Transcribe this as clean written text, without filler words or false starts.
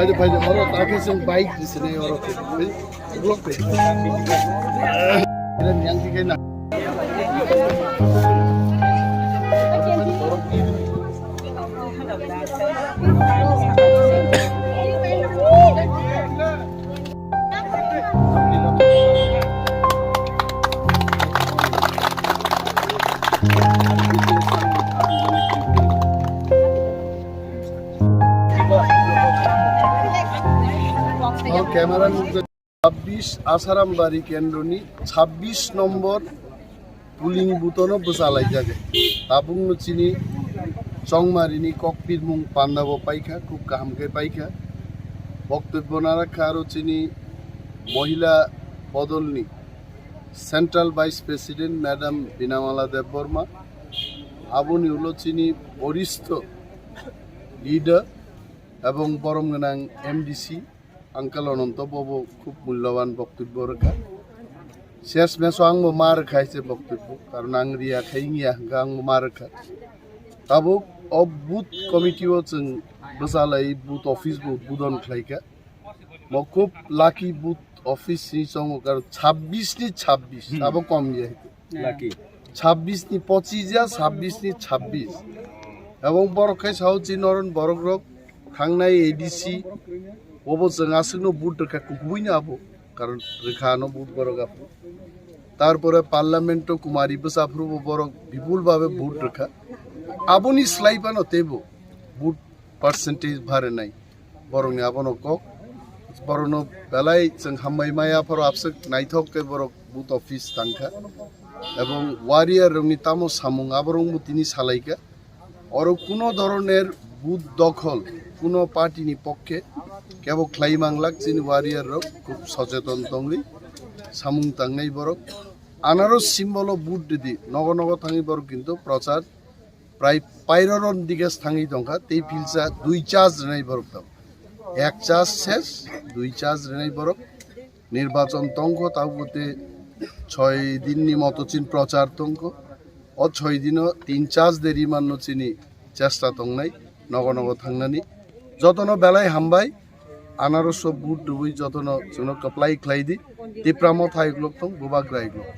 Pwede orang tak kisah baik di sini orang blok deh. Dan yang tiga nak. Camera 26 Ashrambari কেন্দ্রনি 26 নম্বর pulling বুথনো বসালাই জাগে তাবুং চিনি চংমারিনি ককপির মুং পান্দাবো পাইখা খুব কাহামকে পাইখা বক্তব্য না রাখা আরো চিনি মহিলা বদলনি central vice president madam Binamala Debbarma আবুনি হলো চিনি বরিষ্ঠ লিডার এবং বরমগানাং এমডিসি আঙ্কাল অনন্ত বাবু খুব মূল্যবান বক্তব্য রাখা শেষ মেসো আংবো মার খাইছে বক্তব্য কারণ আং রিয়া খাইঙ্গিয়া আংবো মার খা তাবো অব বুথ কমিটিও जों বসালাই বুথ অফিস বুধন খাইকা ম খুব লাকি বুথ অফিস নি সঙ্গ কারণ 26 নি 26 তাবো কম যায় লাকি 26 নি 25 যা 26 নি 26 এবং বড় খাই সাউচি নরন বড় গ্রুপ থাংনাই এডিসি ওবো जों আসনো বুট রেখা কুকুইনা আবো কারণ রেখানো বুট বড় গাপু তারপরে পার্লামেন্ট কুমারী বসাফরু বড় বিপুল ভাবে বুট রেখা আবনি স্লাইপানো তেবো বুট পার্সেন্টেজ ভারে নাই বরং আবনো কক বরনো বেলাই जों হামাই মায়া ফর আপসক নাইথককে বড় বুট অফিস তাংখা এবং ওয়ারিয়ার রংনি তামো সামুং আবরং তিনি সালাইকা আর কোনো ধরনের বুথ দখল কোনো পার্টিনি পক্ষে কেবল ক্লাইমাংলাক চিনি ওয়ারিয়ার রক খুব সচেতন তংরি সামুং তাংনাই বরক আনারস সিম্বল বুট দিদি নগ নগ থাঙি বরক কিন্তু প্রচার প্রায় 15 দিকে থাঙি দংখা তেই ফিলসা 2 চার্জ রেনাই বরক দাও 1 চার্জ শেষ 2 চার্জ রেনাই বরক নির্বাচন তংখ তাওতে 6 দিননি মতো চিন প্রচার তংখ ও 6 দিনও 3 চার্জ দেরি মান্য চিনি চেষ্টা তংনাই নগ নগ থাংনানি যতন বেলায় হামবাই আনারস বুট ডুবুই যতন जोंनो कप्लाई ख्लाइदि Tipra Motha इग्लोक तंग बुबाग्रा इग्लोक